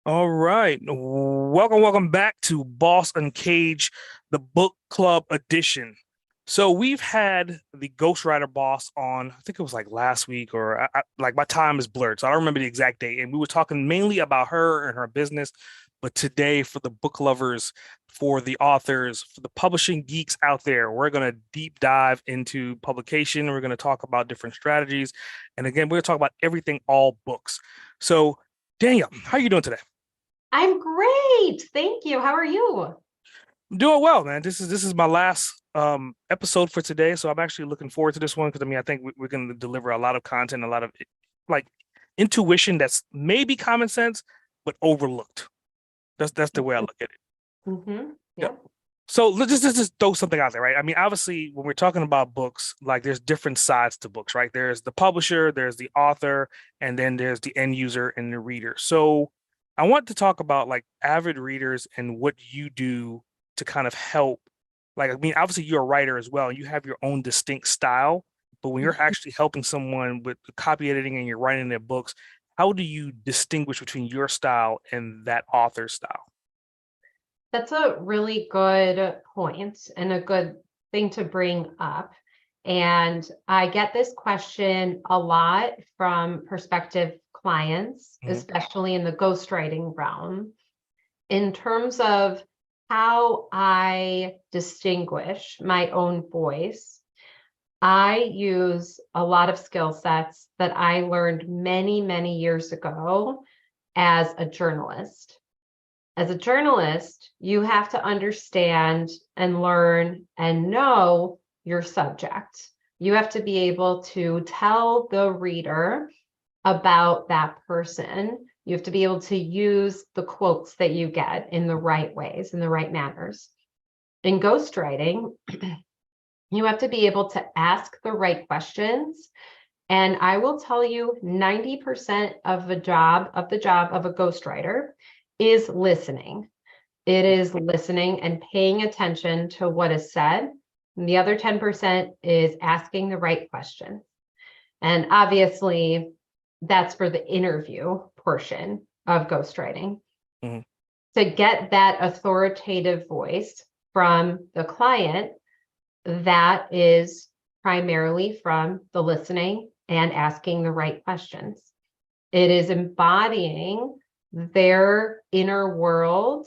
All right. Welcome back to Boss Uncaged, the book club edition. So we've had the ghostwriter boss on, I think it was like last week or like my time is blurred, so I don't remember the exact date. And we were talking mainly about her and her business. But today, for the book lovers, for the authors, for the publishing geeks out there, we're going to deep dive into publication. We're going to talk about different strategies. And again, we're going to talk about everything, all books. So, Danielle, how are you doing today? I'm great. Thank you. How are you? I'm doing well, man. This is my last episode for today, so I'm actually looking forward to this one because I think we're going to deliver a lot of content, a lot of like intuition that's maybe common sense but overlooked. That's the way I look at it. Yeah. Yeah. So let's just throw something out there, right? I mean, obviously, when we're talking about books, like there's different sides to books, right? There's the publisher, there's the author, and then there's the end user and the reader. So I want to talk about like avid readers and what you do to kind of help. Like, I mean, obviously you're a writer as well, and you have your own distinct style, but when you're actually helping someone with the copy editing and you're writing their books, how do you distinguish between your style and that author's style? That's a really good point and a good thing to bring up. And I get this question a lot from prospective clients, Mhm. especially in the ghostwriting realm, in terms of how I distinguish my own voice. I use a lot of skill sets that I learned many, many years ago as a journalist. As a journalist, you have to understand and learn and know your subject. You have to be able to tell the reader about that person. You have to be able to use the quotes that you get in the right ways, in the right manners. In ghostwriting, you have to be able to ask the right questions. And I will tell you 90% of the job of a ghostwriter is listening. It is listening and paying attention to what is said. And the other 10% is asking the right question. And obviously, that's for the interview portion of ghostwriting. Mhm. To get that authoritative voice from the client, that is primarily from the listening and asking the right questions. It is embodying their inner world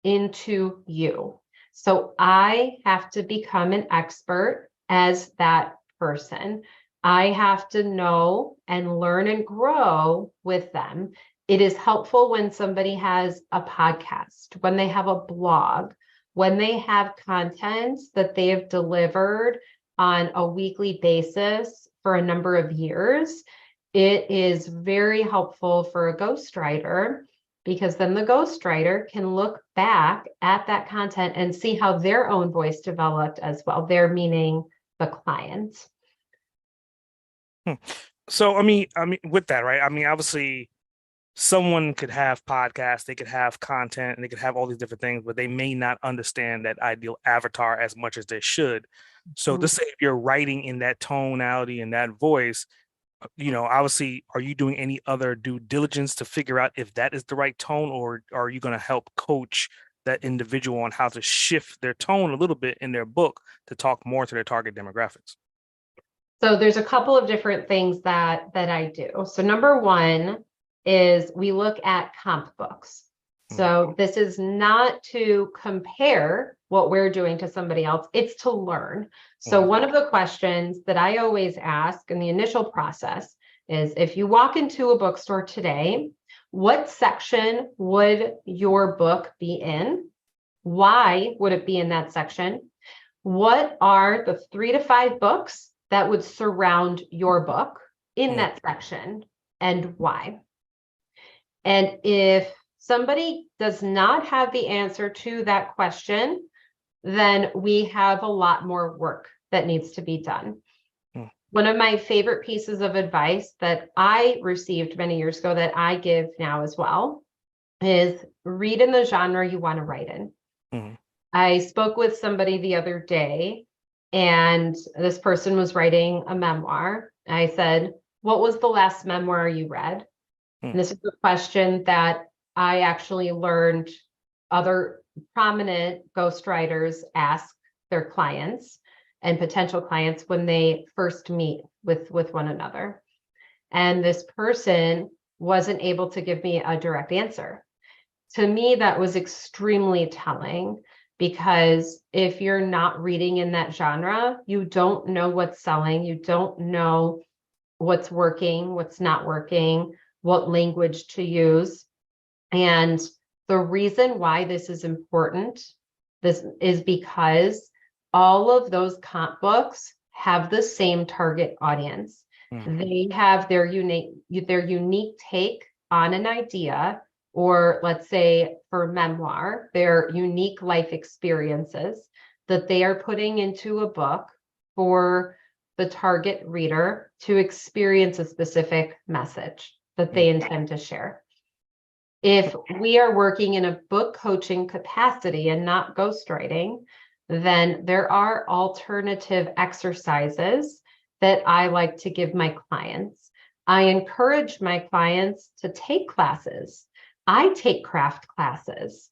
into you. So I have to become an expert as that person. I have to know and learn and grow with them. It is helpful when somebody has a podcast, when they have a blog, when they have content that they have delivered on a weekly basis for a number of years. It is very helpful for a ghostwriter because then the ghostwriter can look back at that content and see how their own voice developed as well. Their meaning the client. Hmm. So I mean, with that, right? I mean, obviously, someone could have podcasts, they could have content, and they could have all these different things, but they may not understand that ideal avatar as much as they should. So to say if you're writing in that tonality and that voice, obviously, are you doing any other due diligence to figure out if that is the right tone, or are you going to help coach that individual on how to shift their tone a little bit in their book to talk more to their target demographics? So there's a couple of different things that I do. So number one is we look at comp books. Mhm. So this is not to compare what we're doing to somebody else, it's to learn. So Mhm. one of the questions that I always ask in the initial process is if you walk into a bookstore today, what section would your book be in? Why would it be in that section? What are the 3 to 5 books that would surround your book in Mhm. that section and why? And if somebody does not have the answer to that question, then we have a lot more work that needs to be done. Mhm. One of my favorite pieces of advice that I received many years ago that I give now as well is read in the genre you want to write in. Mhm. I spoke with somebody the other day, and this person was writing a memoir. I said, "What was the last memoir you read?" Mhm. And this is a question that I actually learned other prominent ghostwriters ask their clients and potential clients when they first meet with one another. And this person wasn't able to give me a direct answer. To me, that was extremely telling, because if you're not reading in that genre, you don't know what's selling, you don't know what's working, what's not working, what language to use. And the reason why this is important, this is because all of those comp books have the same target audience. They have their unique take on an idea, or let's say for memoir, their unique life experiences that they are putting into a book for the target reader to experience a specific message that they intend to share. If we are working in a book coaching capacity and not ghostwriting, then there are alternative exercises that I like to give my clients. I encourage my clients to take classes. I take craft classes.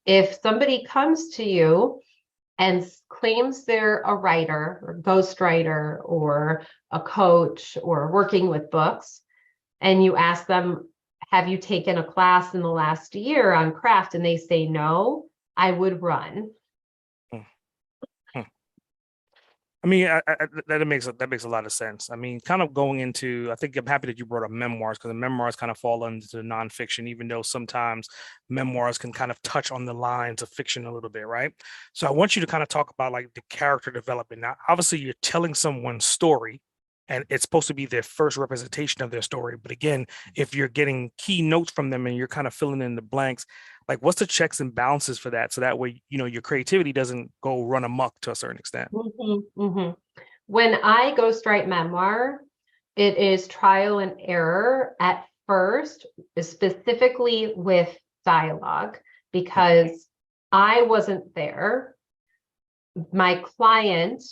If somebody comes to you and claims they're a writer or ghostwriter or a coach or working with books, and you ask them, have you taken a class in the last year on craft? And they say no, I would run. I mean, that makes a lot of sense. I mean, kind of going into, I think I'm happy that you brought up memoirs, because the memoirs kind of fall into nonfiction, even though sometimes memoirs can kind of touch on the lines of fiction a little bit, right? So I want you to kind of talk about like the character development. Now, obviously, you're telling someone's story, and it's supposed to be their first representation of their story. But again, if you're getting key notes from them and you're kind of filling in the blanks, like what's the checks and balances for that? So that way, your creativity doesn't go run amok to a certain extent. When I ghostwrite memoir, it is trial and error at first, specifically with dialogue, because I wasn't there. My client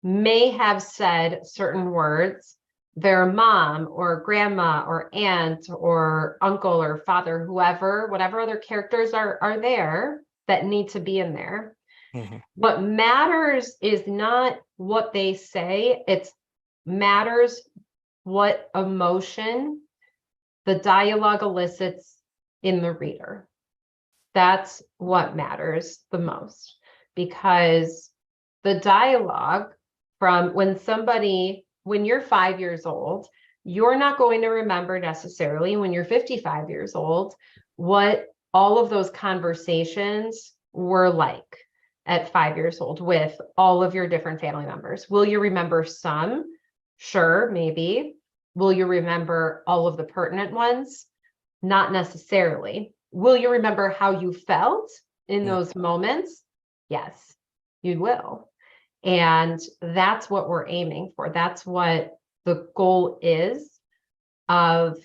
may have said certain words, their mom or grandma or aunt or uncle or father, whoever, whatever other characters are there that need to be in there. What matters is not what they say, it matters what emotion the dialogue elicits in the reader. That's what matters the most, because the dialogue from when you're 5 years old, you're not going to remember necessarily when you're 55 years old what all of those conversations were like at 5 years old with all of your different family members. Will you remember some? Sure, maybe. Will you remember all of the pertinent ones? Not necessarily. Will you remember how you felt in those moments? Yes, you will. And that's what we're aiming for. That's what the goal is of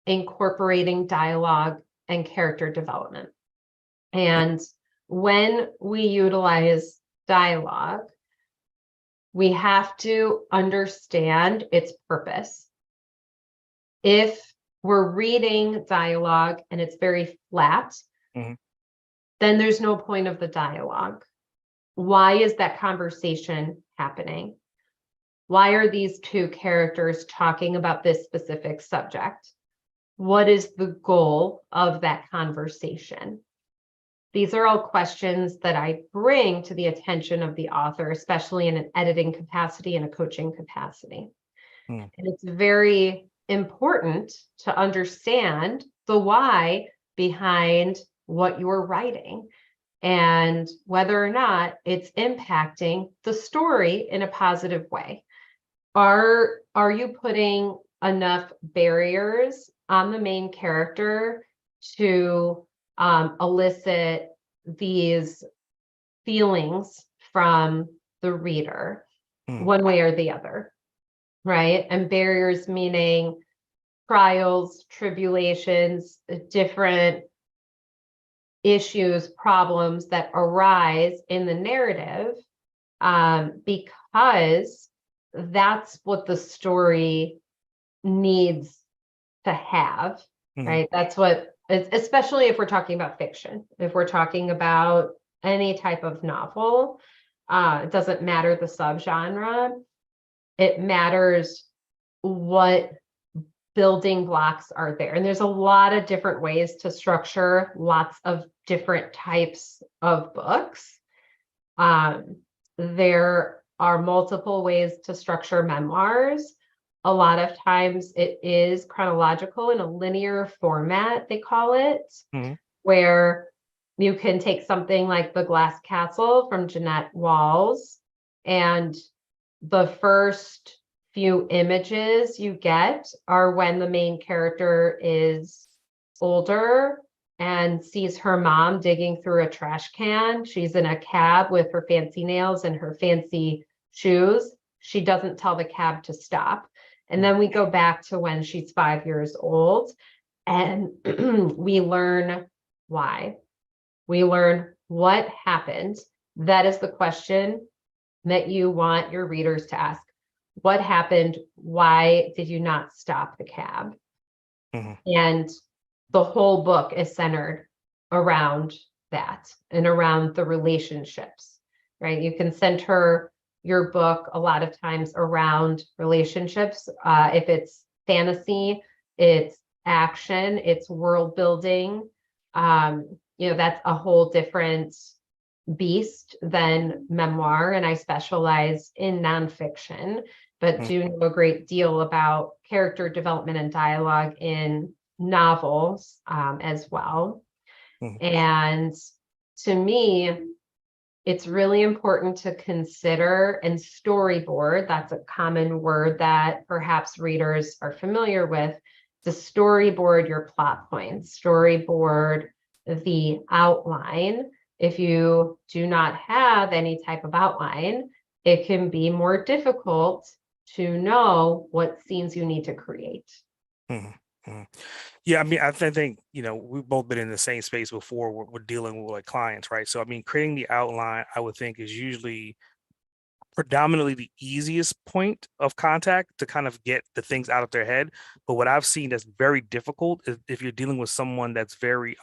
incorporating dialogue and character development. And when we utilize dialogue, we have to understand its purpose. If we're reading dialogue and it's very flat, then there's no point of the dialogue. Why is that conversation happening? Why are these two characters talking about this specific subject? What is the goal of that conversation? These are all questions that I bring to the attention of the author, especially in an editing capacity and a coaching capacity. And it's very important to understand the why behind what you're writing and whether or not it's impacting the story in a positive way. Are you putting enough barriers on the main character to elicit these feelings from the reader one way or the other, right? And barriers meaning trials, tribulations, different issues, problems that arise in the narrative, because that's what the story needs to have, right? That's what especially if we're talking about fiction. If we're talking about any type of novel, it doesn't matter the subgenre. It matters what building blocks are there. And there's a lot of different ways to structure lots of different types of books. There are multiple ways to structure memoirs. A lot of times it is chronological in a linear format, they call it, where you can take something like The Glass Castle from Jeanette Walls, and the first few images you get are when the main character is older and sees her mom digging through a trash can. She's in a cab with her fancy nails and her fancy shoes. She doesn't tell the cab to stop. And then we go back to when she's 5 years old, and we learn why. We learn what happened. That is the question that you want your readers to ask. What happened? Why did you not stop the cab? And the whole book is centered around that and around the relationships, right? You can center your book a lot of times around relationships. If it's fantasy, it's action, it's world building. That's a whole different beast than memoir. And I specialize in nonfiction, but do know a great deal about character development and dialogue in novels as well. And to me, it's really important to consider and storyboard. That's a common word that perhaps readers are familiar with. To storyboard your plot points, storyboard the outline. If you do not have any type of outline, it can be more difficult to know what scenes you need to create. Yeah, I mean, I think, we've both been in the same space before. We're dealing with like clients, right? So, I mean, creating the outline, I would think, is usually predominantly the easiest point of contact to kind of get the things out of their head. But what I've seen that's very difficult is if you're dealing with someone that's very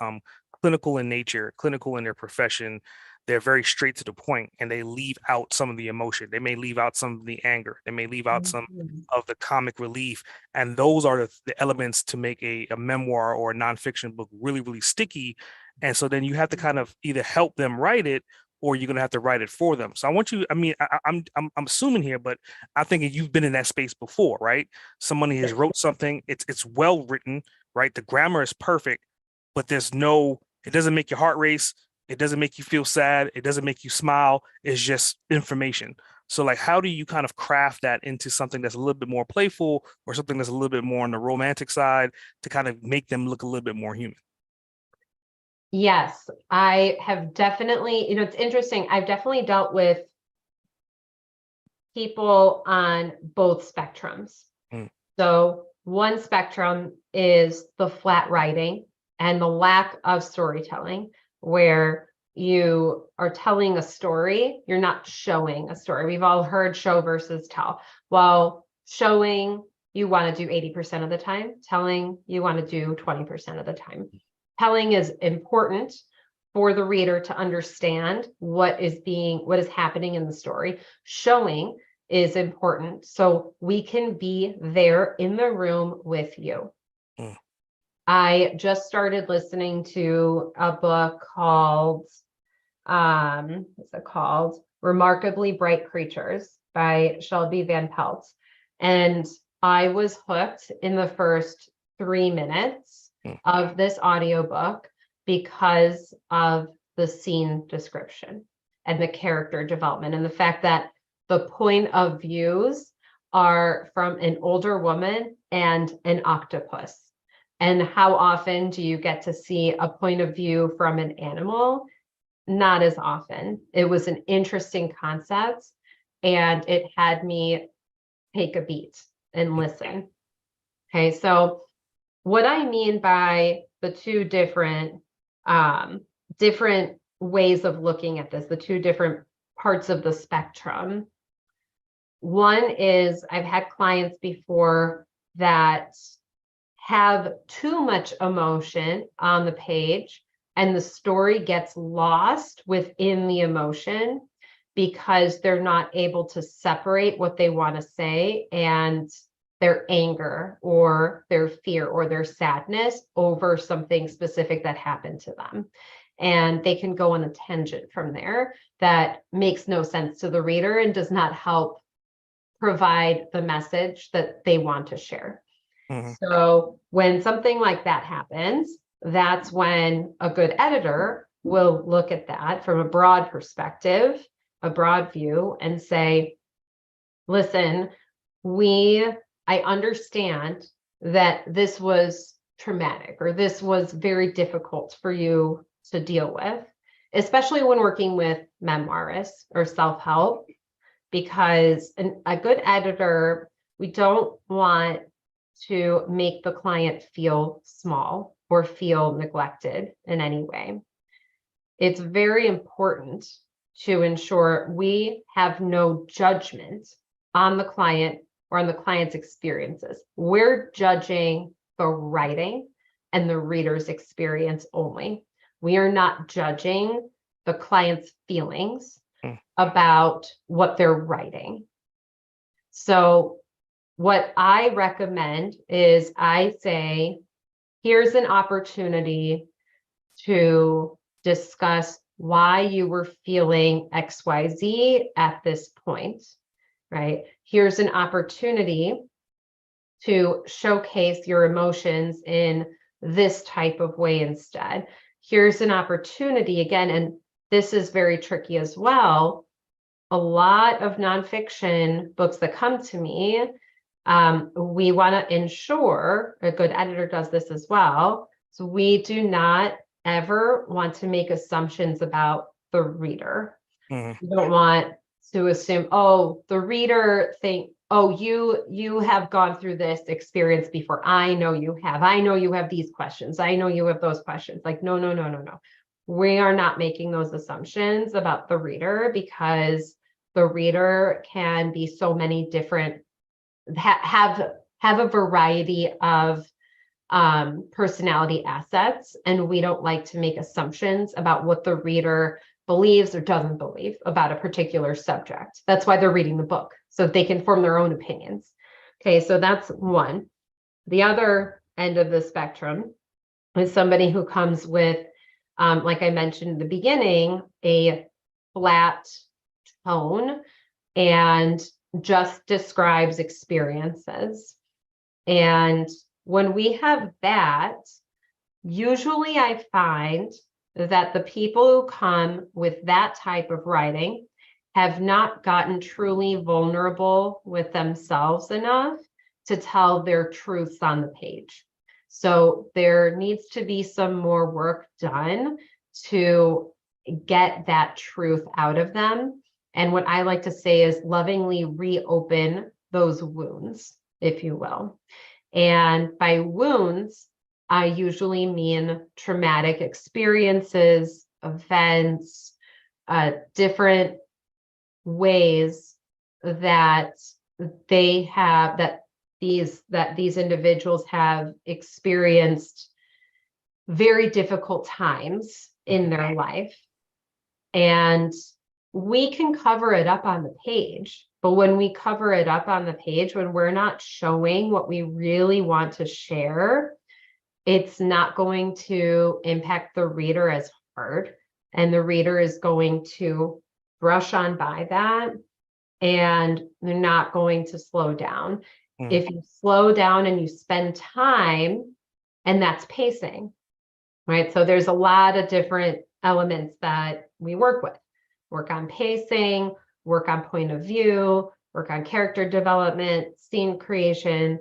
clinical in nature, clinical in their profession, they're very straight to the point and they leave out some of the emotion. They may leave out some of the anger. They may leave out some of the comic relief. And those are the elements to make a memoir or a nonfiction book really, really sticky. And so then you have to kind of either help them write it, or you're going to have to write it for them. So I want you, I mean, I'm assuming here, but I think you've been in that space before, right? Somebody has wrote something, it's well written, right? The grammar is perfect, but it doesn't make your heart race. It doesn't make you feel sad. It doesn't make you smile. It's just information. So like, how do you kind of craft that into something that's a little bit more playful or something that's a little bit more on the romantic side to kind of make them look a little bit more human? Yes, I have definitely, it's interesting. I've definitely dealt with people on both spectrums. So one spectrum is the flat writing and the lack of storytelling, where you are telling a story, you're not showing a story. We've all heard show versus tell. While showing, you want to do 80% of the time, telling, you want to do 20% of the time. Telling is important for the reader to understand what is happening in the story. Showing is important so we can be there in the room with you. I just started listening to a book called, what's it called? Remarkably Bright Creatures by Shelby Van Pelt. And I was hooked in the first 3 minutes of this audiobook because of the scene description and the character development and the fact that the point of views are from an older woman and an octopus. And how often do you get to see a point of view from an animal? Not as often. It was an interesting concept, and it had me take a beat and listen. Okay, so what I mean by the two different ways of looking at this, the two different parts of the spectrum. One is I've had clients before that have too much emotion on the page and the story gets lost within the emotion because they're not able to separate what they want to say and their anger or their fear or their sadness over something specific that happened to them. And they can go on a tangent from there that makes no sense to the reader and does not help provide the message that they want to share. Mm-hmm. So when something like that happens, that's when a good editor will look at that from a broad perspective, a broad view, and say, listen, I understand that this was traumatic or this was very difficult for you to deal with, especially when working with memoirists or self-help, because a good editor, we don't want to make the client feel small or feel neglected in any way. It's very important to ensure we have no judgment on the client or on the client's experiences. We're judging the writing and the reader's experience only. We are not judging the client's feelings about what they're writing. So what I recommend is I say, here's an opportunity to discuss why you were feeling XYZ at this point, right? Here's an opportunity to showcase your emotions in this type of way instead. Here's an opportunity again, and this is very tricky as well. A lot of nonfiction books that come to me, we want to ensure, a good editor does this as well, so we do not ever want to make assumptions about the reader. Mm-hmm. We don't want to assume, oh, the reader you have gone through this experience before. I know you have these questions. I know you have those questions. Like, no. We are not making those assumptions about the reader, because the reader can be so many different, have a variety of personality assets, and we don't like to make assumptions about what the reader believes or doesn't believe about a particular subject. That's why they're reading the book, so they can form their own opinions. Okay, so that's one. The other end of the spectrum is somebody who comes with, like I mentioned in the beginning, a flat tone and just describes experiences. And when we have that, usually I find that the people who come with that type of writing have not gotten truly vulnerable with themselves enough to tell their truths on the page. So there needs to be some more work done to get that truth out of them. And what I like to say is lovingly reopen those wounds, if you will. And by wounds, I usually mean traumatic experiences, events, different ways that these individuals have experienced very difficult times in their life. And we can cover it up on the page, but when we cover it up on the page, when we're not showing what we really want to share, it's not going to impact the reader as hard, and the reader is going to brush on by that, and they're not going to slow down. If you slow down and you spend time, and that's pacing, right? So there's a lot of different elements that we work with. Work on pacing, work on point of view, work on character development, scene creation,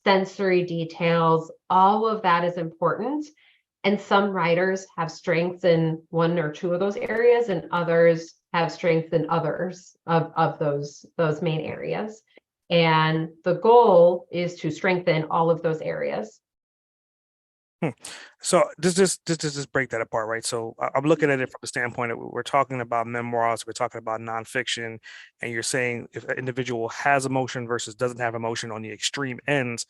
sensory details. All of that is important. And some writers have strengths in one or two of those areas, and others have strengths in others of those main areas. And the goal is to strengthen all of those areas. So just break that apart, right? So I'm looking at it from the standpoint that we're talking about memoirs, we're talking about nonfiction, and you're saying if an individual has emotion versus doesn't have emotion on the extreme ends,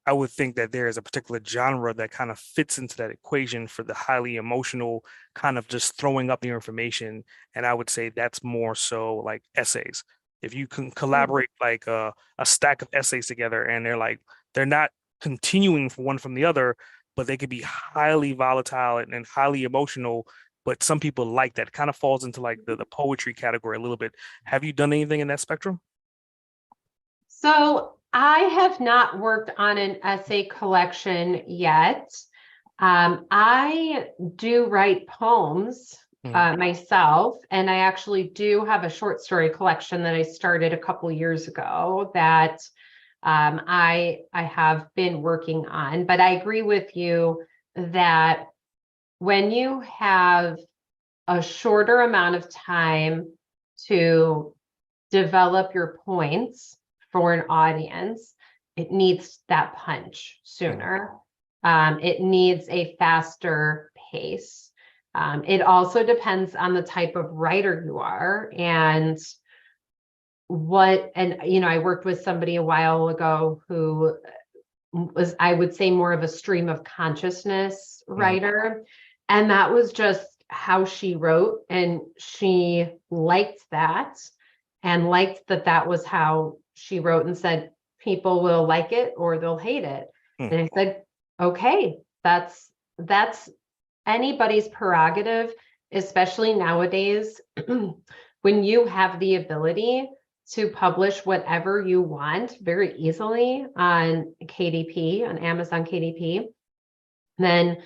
I would think that there is a particular genre that kind of fits into that equation for the highly emotional kind of just throwing up the information. And I would say that's more so like essays. If you can collaborate like a stack of essays together and they're not continuing from one from the other, but they could be highly volatile and highly emotional. But some people like that. Kind of falls into like the poetry category a little bit. Have you done anything in that spectrum? So I have not worked on an essay collection yet. I do write poems Mhm. myself, and I actually do have a short story collection that I started a couple years ago that I have been working on. But I agree with you that when you have a shorter amount of time to develop your points for an audience, it needs that punch Mhm. sooner. It needs a faster pace. It also depends on the type of writer you are and I worked with somebody a while ago who was, I would say, more of a stream of consciousness Mhm. writer. And that was just how she wrote. And she liked that and liked that that was how she wrote and said, people will like it or they'll hate it. Mhm. And I said, okay, that's anybody's prerogative, especially nowadays when you have the ability to publish whatever you want very easily on KDP, on Amazon KDP, then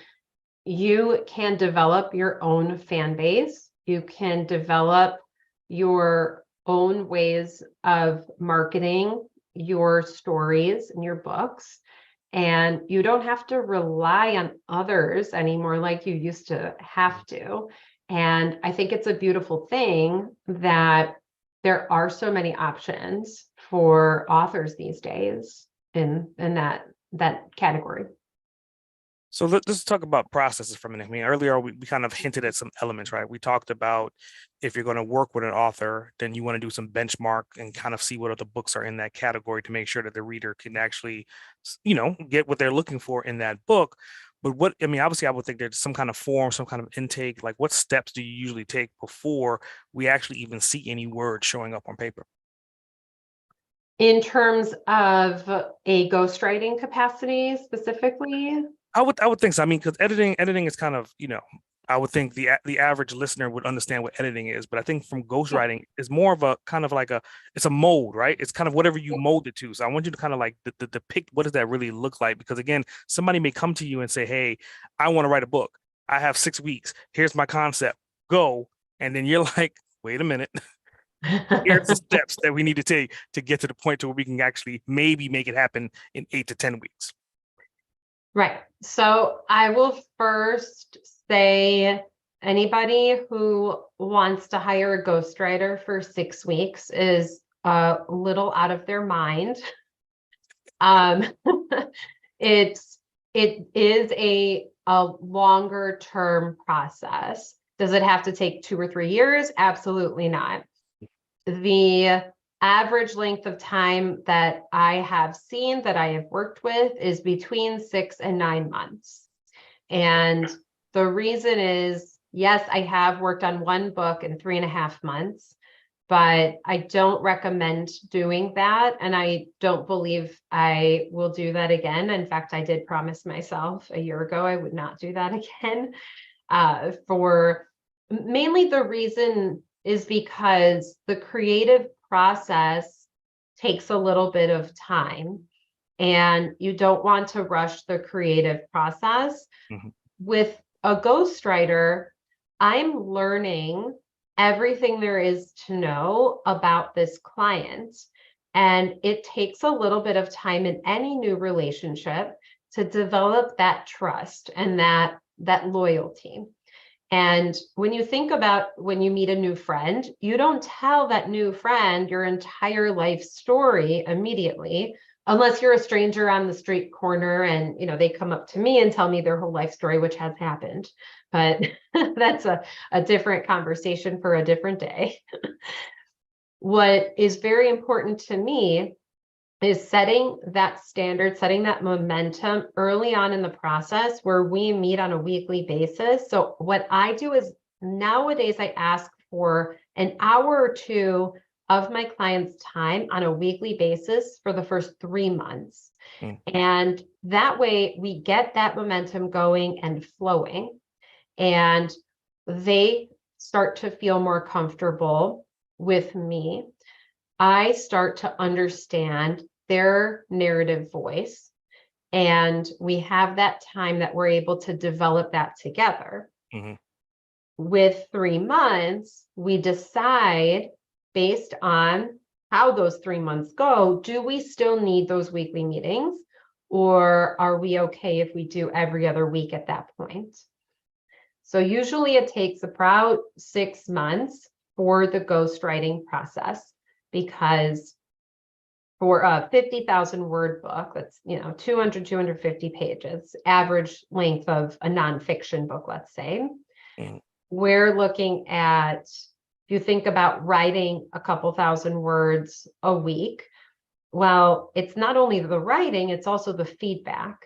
you can develop your own fan base. You can develop your own ways of marketing your stories and your books. And you don't have to rely on others anymore like you used to have to. And I think it's a beautiful thing that there are so many options for authors these days in that category. So let's talk about processes for a minute. I mean, earlier we kind of hinted at some elements, right? We talked about if you're going to work with an author, then you want to do some benchmark and kind of see what other books are in that category to make sure that the reader can actually, get what they're looking for in that book. But I mean, obviously, I would think there's some kind of form, some kind of intake. Like, what steps do you usually take before we actually even see any words showing up on paper? In terms of a ghostwriting capacity specifically, I would think so. I mean, because editing is kind of, I would think the average listener would understand what editing is, but I think from yeah. ghostwriting is more of a kind of like it's a mold, right? It's kind of whatever you mold it to. So I want you to kind of like depict what does that really look like? Because again, somebody may come to you and say, "Hey, I want to write a book. I have 6 weeks. Here's my concept. Go." And then you're like, "Wait a minute. Here's the steps that we need to take to get to the point to where we can actually maybe make it happen in 8 to 10 weeks." Right. So I will first say anybody who wants to hire a ghostwriter for 6 weeks is a little out of their mind. Um, it's it is a longer term process. Does it have to take 2 or 3 years? Absolutely not. The average length of time that I have seen that I have worked with is between 6 and 9 months. And the reason is, yes, I have worked on one book in 3.5 months, but I don't recommend doing that. And I don't believe I will do that again. In fact, I did promise myself a year ago I would not do that again. For mainly the reason is because the creative process takes a little bit of time and you don't want to rush the creative process. Mhm. With a ghostwriter, I'm learning everything there is to know about this client. And it takes a little bit of time in any new relationship to develop that trust and that loyalty. And when you think about when you meet a new friend, you don't tell that new friend your entire life story immediately, unless you're a stranger on the street corner and they come up to me and tell me their whole life story, which has happened. But that's a different conversation for a different day. What is very important to me is setting that standard, setting that momentum early on in the process where we meet on a weekly basis. So what I do is nowadays I ask for an hour or two of my clients' time on a weekly basis for the first 3 months. And that way we get that momentum going and flowing, and they start to feel more comfortable with me. I start to understand their narrative voice, and we have that time that we're able to develop that together. With 3 months, we decide based on how those 3 months go, do we still need those weekly meetings, or are we okay if we do every other week at that point? So usually it takes about 6 months for the ghostwriting process, because for a 50,000 word book, that's 200, 250 pages, average length of a nonfiction book, let's say, we're looking at, if you think about writing a couple thousand words a week, well, it's not only the writing, it's also the feedback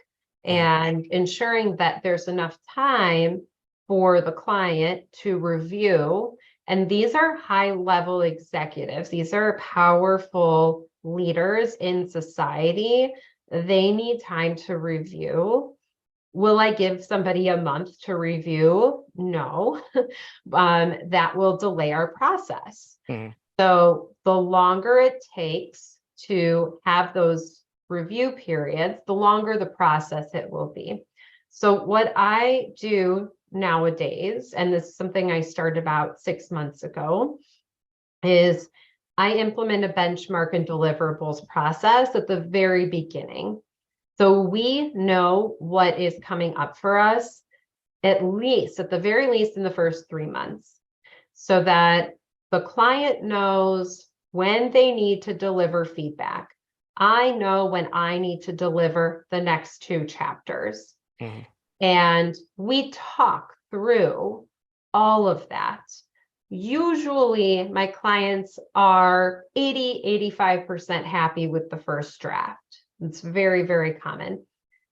and ensuring that there's enough time for the client to review. And these are high-level executives. These are powerful leaders in society. They need time to review. Will I give somebody a month to review? No. That will delay our process. So the longer it takes to have those review periods, the longer the process it will be. So what I do nowadays, and this is something I started about 6 months ago, is I implement a benchmark and deliverables process at the very beginning. So we know what is coming up for us, at the very least in the first 3 months, so that the client knows when they need to deliver feedback. I know when I need to deliver the next 2 chapters. And we talk through all of that. Usually my clients are 80–85% happy with the first draft. It's very, very common.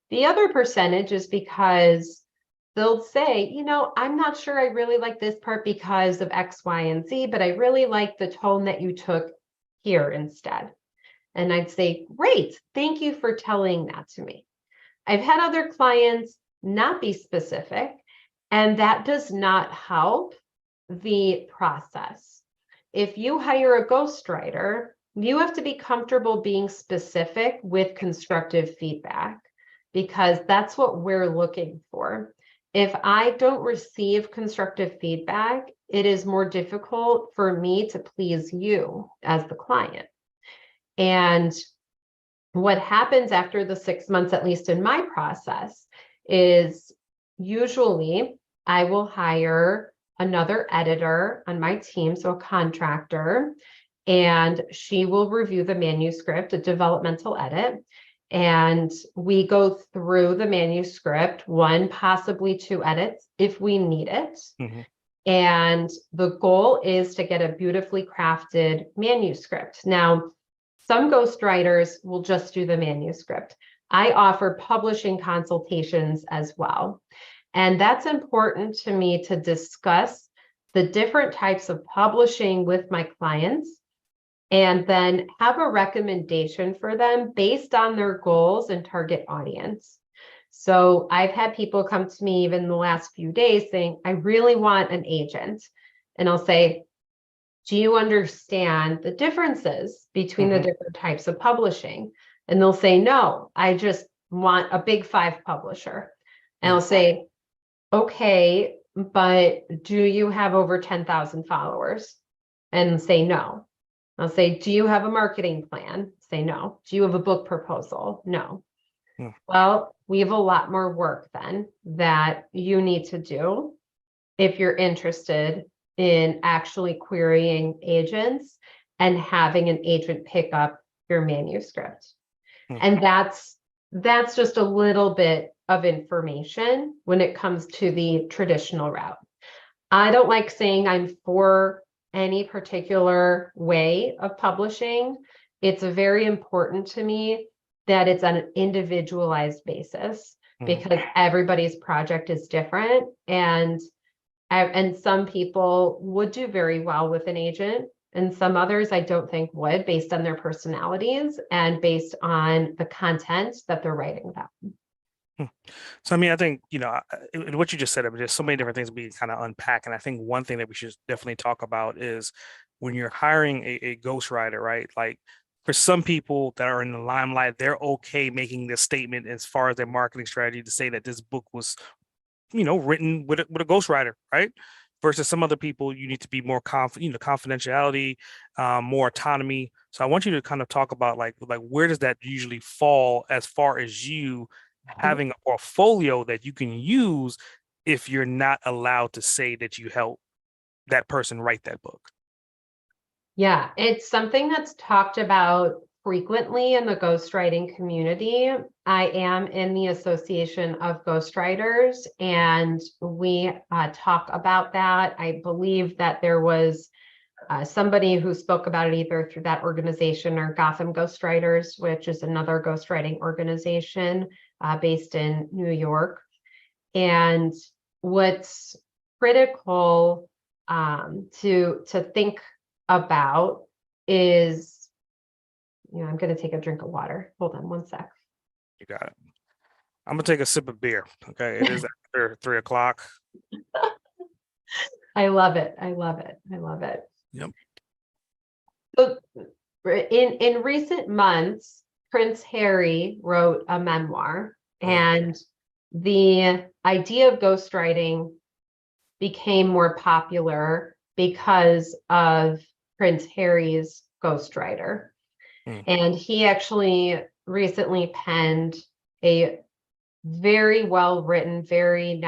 The other percentage is because they'll say, I'm not sure I really like this part because of X, Y, and Z, but I really like the tone that you took here instead. And I'd say, great, thank you for telling that to me. I've had other clients not be specific, and that does not help the process. If you hire a ghostwriter, you have to be comfortable being specific with constructive feedback, because that's what we're looking for. If I don't receive constructive feedback, it is more difficult for me to please you as the client. And what happens after the 6 months, at least in my process, is usually I will hire another editor on my team, so a contractor, and she will review the manuscript, a developmental edit. And we go through the manuscript, 1, possibly 2 edits if we need it. And the goal is to get a beautifully crafted manuscript. Now, some ghostwriters will just do the manuscript. I offer publishing consultations as well. And that's important to me to discuss the different types of publishing with my clients, and then have a recommendation for them based on their goals and target audience. So I've had people come to me even in the last few days saying, I really want an agent. And I'll say, do you understand the differences between the different types of publishing? And they'll say, no, I just want a big 5 publisher. And I'll say, okay, but do you have over 10,000 followers? And say, no. I'll say, do you have a marketing plan? Say, no. Do you have a book proposal? No. Well, we have a lot more work then that you need to do if you're interested in actually querying agents and having an agent pick up your manuscript. And that's just a little bit of information when it comes to the traditional route. I don't like saying I'm for any particular way of publishing. it's very important to me that it's on an individualized basis because everybody's project is different. And some people would do very well with an agent, and some others I don't think would, based on their personalities and based on the content that they're writing about. So, I mean, I think, what you just said, I mean, there's so many different things we kind of unpack. And I think one thing that we should definitely talk about is when you're hiring a ghostwriter, right? Like for some people that are in the limelight, they're okay making this statement as far as their marketing strategy to say that this book was, written with a ghostwriter, right? Versus some other people, you need to be more confidentiality, more autonomy. So I want you to kind of talk about like where does that usually fall as far as you having a portfolio that you can use if you're not allowed to say that you help that person write that book? Yeah, it's something that's talked about frequently in the ghostwriting community. I am in the Association of Ghostwriters, and we talk about that. I believe that there was somebody who spoke about it either through that organization or Gotham Ghostwriters, which is another ghostwriting organization based in New York. And what's critical to think about is, I'm going to take a drink of water. Hold on one sec. You got it. I'm gonna take a sip of beer. Okay, it is after 3:00. I love it. I love it. I love it. Yep. So in recent months, Prince Harry wrote a memoir, and the idea of ghostwriting became more popular because of Prince Harry's ghostwriter. And he actually recently penned a very well written, very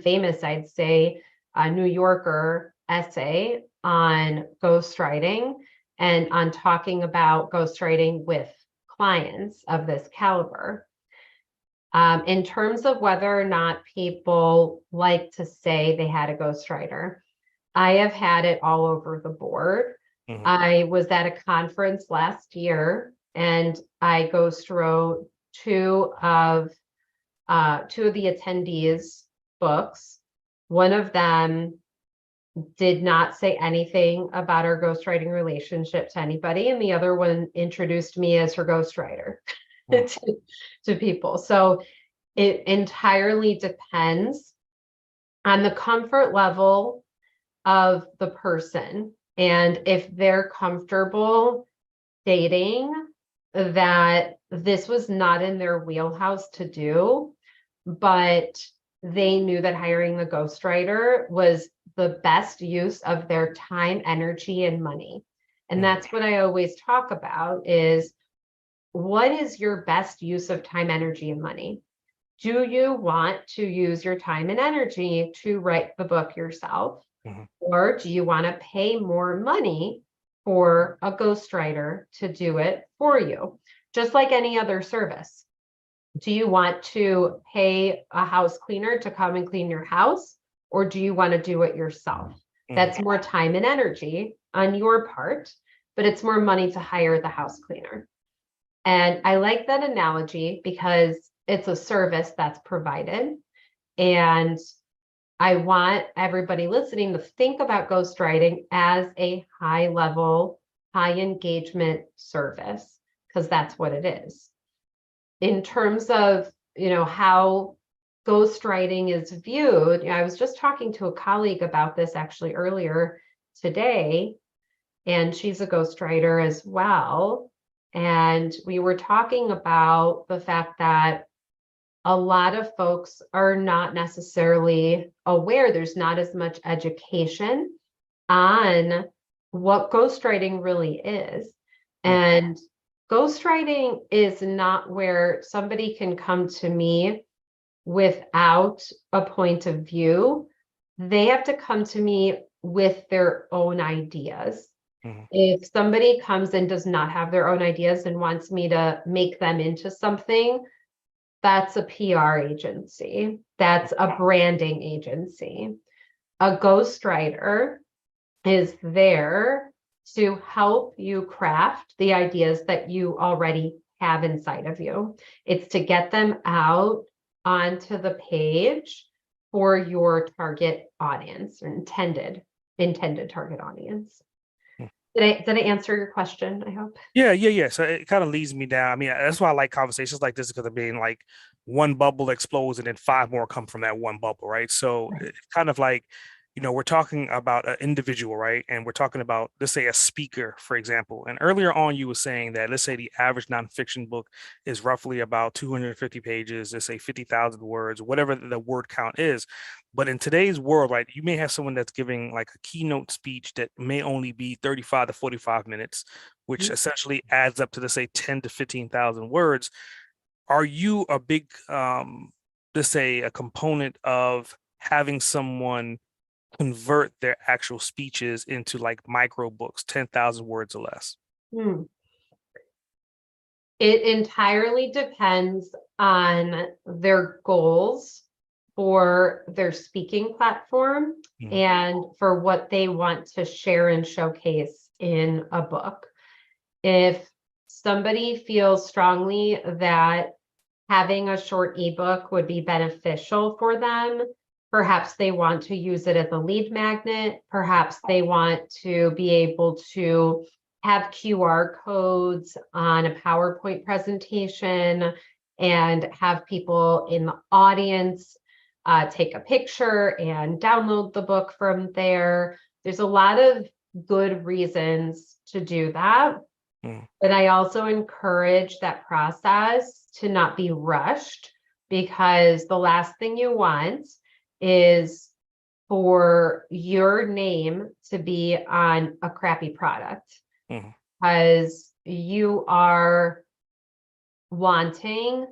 famous, I'd say, New Yorker essay on ghostwriting and on talking about ghostwriting with clients of this caliber. In terms of whether or not people like to say they had a ghostwriter, I have had it all over the board. I was at a conference last year and I ghost wrote two of the attendees' books. One of them did not say anything about our ghostwriting relationship to anybody, and the other one introduced me as her ghostwriter to people. So it entirely depends on the comfort level of the person, and if they're comfortable stating that this was not in their wheelhouse to do, but they knew that hiring the ghostwriter was the best use of their time, energy, and money. And that's what I always talk about is, what is your best use of time, energy, and money? Do you want to use your time and energy to write the book yourself? Or do you want to pay more money for a ghostwriter to do it for you? Just like any other service. Do you want to pay a house cleaner to come and clean your house? Or do you want to do it yourself? That's more time and energy on your part, but it's more money to hire the house cleaner. And I like that analogy because it's a service that's provided. And I want everybody listening to think about ghostwriting as a high level, high engagement service, because that's what it is. In terms of, how ghostwriting is viewed, I was just talking to a colleague about this actually earlier today, and she's a ghostwriter as well. And we were talking about the fact that a lot of folks are not necessarily aware. There's not as much education on what ghostwriting really is. And ghostwriting is not where somebody can come to me without a point of view. They have to come to me with their own ideas. If somebody comes and does not have their own ideas and wants me to make them into something, that's a PR agency. That's a branding agency. A ghostwriter is there to help you craft the ideas that you already have inside of you. It's to get them out onto the page for your target audience, or intended target audience. Did I answer your question? I hope. Yeah. So it kind of leads me down. I mean, that's why I like conversations like this, because of being like one bubble explodes and then five more come from that one bubble, right? So it's kind of like, we're talking about an individual, right? And we're talking about, let's say, a speaker, for example. And earlier on, you were saying that, let's say, the average nonfiction book is roughly about 250 pages, let's say 50,000 words, whatever the word count is. But in today's world, right, you may have someone that's giving like a keynote speech that may only be 35 to 45 minutes, which essentially adds up to, let's say, 10 to 15,000 words. Are you a big, let's say, a component of having someone convert their actual speeches into like micro books, 10,000 words or less? Hmm. It entirely depends on their goals for their speaking platform and for what they want to share and showcase in a book. If somebody feels strongly that having a short ebook would be beneficial for them, perhaps they want to use it as a lead magnet, perhaps they want to be able to have QR codes on a PowerPoint presentation and have people in the audience take a picture and download the book from there. There's a lot of good reasons to do that. But I also encourage that process to not be rushed, because the last thing you want is for your name to be on a crappy product, because you are wanting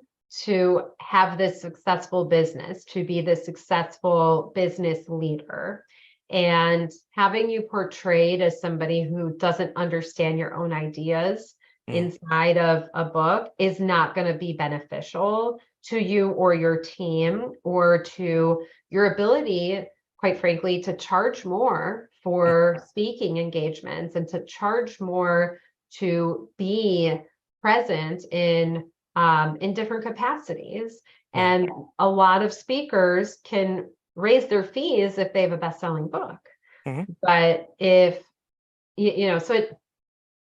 to have this successful business, to be the successful business leader. And having you portrayed as somebody who doesn't understand your own ideas inside of a book is not going to be beneficial to you or your team, or to your ability, quite frankly, to charge more for speaking engagements and to charge more to be present in different capacities. And a lot of speakers can raise their fees if they have a best-selling book. But if, so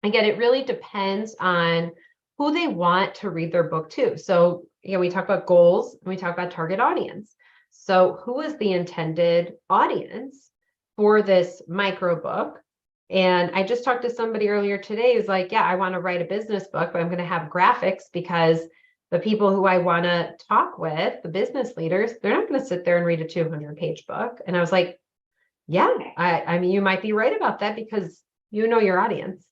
it really depends on who they want to read their book to. So, we talk about goals and we talk about target audience. So who is the intended audience for this micro book? And I just talked to somebody earlier today who's like, yeah, I want to write a business book, but I'm going to have graphics because the people who I want to talk with, the business leaders, they're not going to sit there and read a 200-page book. And I was like, yeah, I mean, you might be right about that, because you know your audience.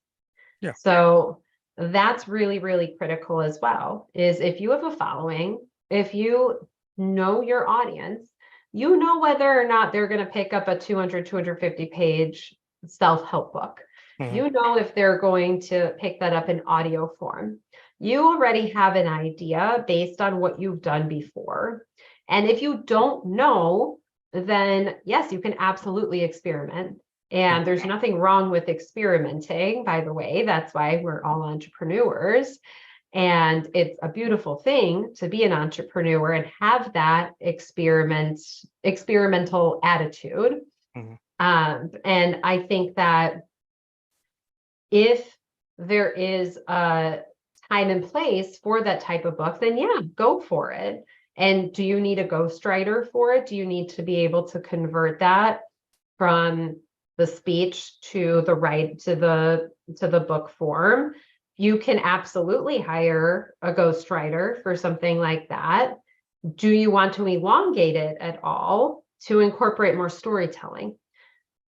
Yeah. So that's really, really critical as well, is if you have a following, if you know your audience, you know whether or not they're going to pick up a 250-page self-help book. You know if they're going to pick that up in audio form. You already have an idea based on what you've done before. And if you don't know, then yes, you can absolutely experiment. And there's nothing wrong with experimenting, by the way. That's why we're all entrepreneurs. And it's a beautiful thing to be an entrepreneur and have that experimental attitude. And I think that if there is a time and place for that type of book, then yeah, go for it. And do you need a ghostwriter for it? Do you need to be able to convert that from the speech to the book form? You can absolutely hire a ghostwriter for something like that. Do you want to elongate it at all to incorporate more storytelling?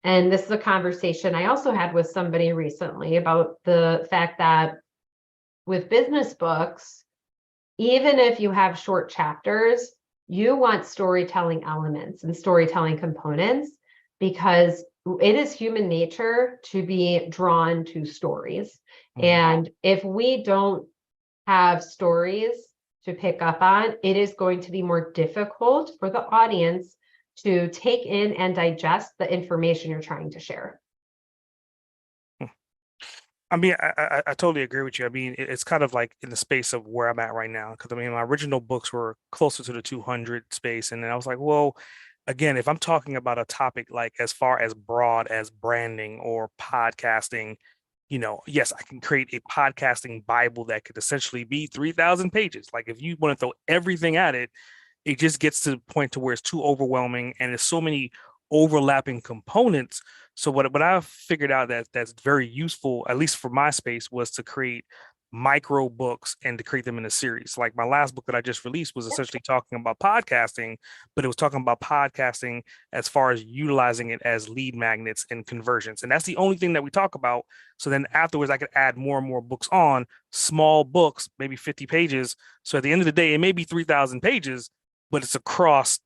And this is a conversation I also had with somebody recently about the fact that with business books, even if you have short chapters, you want storytelling elements and storytelling components, because it is human nature to be drawn to stories. And if we don't have stories to pick up on, it is going to be more difficult for the audience to take in and digest the information you're trying to share. I mean, I totally agree with you. I mean, it's kind of like in the space of where I'm at right now. Because I mean, my original books were closer to the 200 space, and then I was like, well, again, if I'm talking about a topic like as far as broad as branding or podcasting, yes, I can create a podcasting Bible that could essentially be 3,000 pages. Like if you want to throw everything at it, it just gets to the point to where it's too overwhelming and there's so many overlapping components. So what I've figured out that's very useful, at least for my space, was to create micro books and to create them in a series. Like my last book that I just released was essentially talking about podcasting, but it was talking about podcasting as far as utilizing it as lead magnets and conversions. And that's the only thing that we talk about. So then afterwards, I could add more and more books on, small books, maybe 50 pages. So at the end of the day, it may be 3,000 pages, but it's across,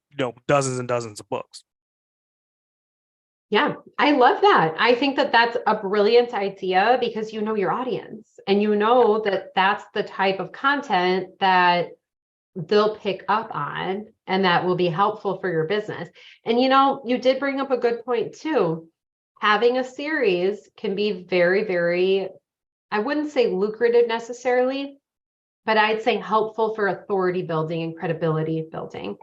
dozens and dozens of books. Yeah, I love that. I think that that's a brilliant idea because you know your audience and you know that that's the type of content that they'll pick up on and that will be helpful for your business. And you did bring up a good point too. Having a series can be very, very, I wouldn't say lucrative necessarily, but I'd say helpful for authority building and credibility building,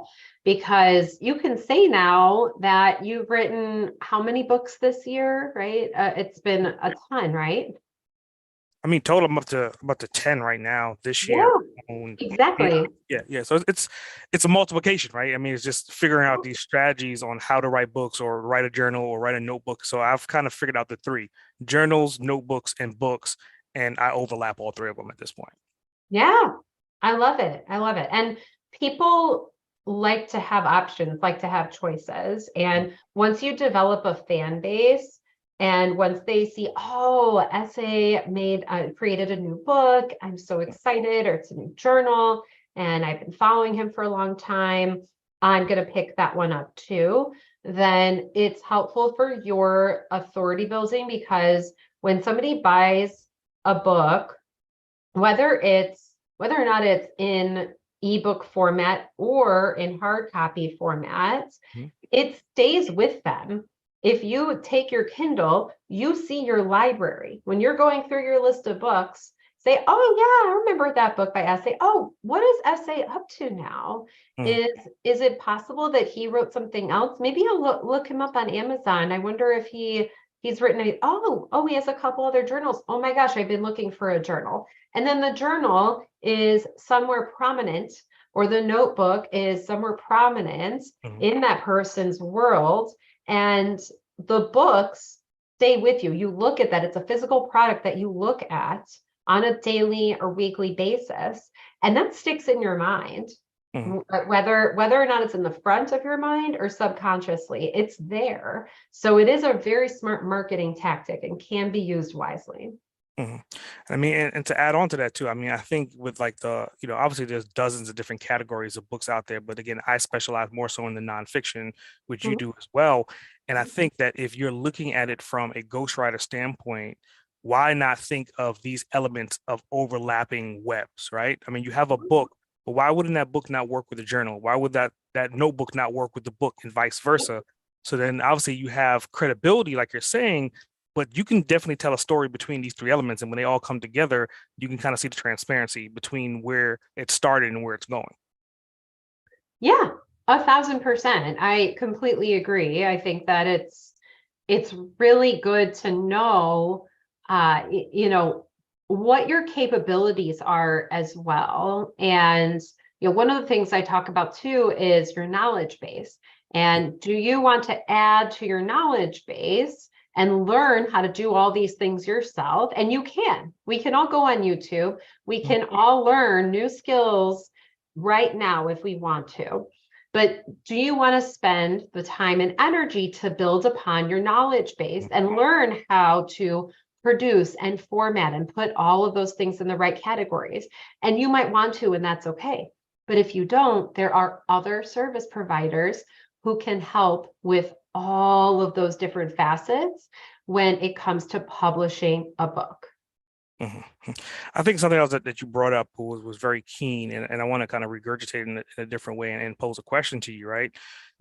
because you can say now that you've written how many books this year, right? It's been a ton, right? I mean, total I'm up to 10 right now this year. Yeah, Owned. exactly. Yeah. So it's a multiplication, right? I mean, it's just figuring out these strategies on how to write books or write a journal or write a notebook. So I've kind of figured out the three: journals, notebooks, and books, and I overlap all three of them at this point. Yeah, I love it. I love it. And people like to have options, like to have choices. And once you develop a fan base, and once they see, oh, Essay created a new book, I'm so excited, or it's a new journal, and I've been following him for a long time, I'm going to pick that one up too. Then it's helpful for your authority building, because when somebody buys a book, whether or not it's in ebook format or in hard copy format, Mhm. it stays with them. If you take your Kindle, you see your library. When you're going through your list of books, say, oh yeah, I remember that book by Essay. Oh, what is Essay up to now? Mhm. Is it possible that he wrote something else? Maybe I'll look him up on Amazon. I wonder if he's written he has a couple other journals. Oh my gosh, I've been looking for a journal. And then the journal is somewhere prominent, or the notebook is somewhere prominent Mhm. in that person's world. And the books stay with you. You look at that. It's a physical product that you look at on a daily or weekly basis, and that sticks in your mind. Mhm. Whether or not it's in the front of your mind or subconsciously, it's there. So it is a very smart marketing tactic and can be used wisely. Mhm. I mean, and to add on to that too, I mean, I think with like obviously there's dozens of different categories of books out there, but again, I specialize more so in the nonfiction, which you Mhm. do as well. And I think that if you're looking at it from a ghostwriter standpoint, why not think of these elements of overlapping webs, right? I mean, you have a book, but why wouldn't that book not work with a journal? Why would that notebook not work with the book and vice versa? So then obviously you have credibility, like you're saying, but you can definitely tell a story between these three elements. And when they all come together, you can kind of see the transparency between where it started and where it's going. Yeah, 1,000%. I completely agree. I think that it's really good to know, what your capabilities are as well. And one of the things I talk about too is your knowledge base. And do you want to add to your knowledge base and learn how to do all these things yourself? And you can. We can all go on YouTube. We can all learn new skills right now if we want to. But do you want to spend the time and energy to build upon your knowledge base and learn how to produce and format and put all of those things in the right categories? And you might want to, and that's okay. But if you don't, there are other service providers who can help with all of those different facets when it comes to publishing a book. Mhm. I think something else that you brought up was very keen, and I want to kind of regurgitate it in a different way and pose a question to you, right?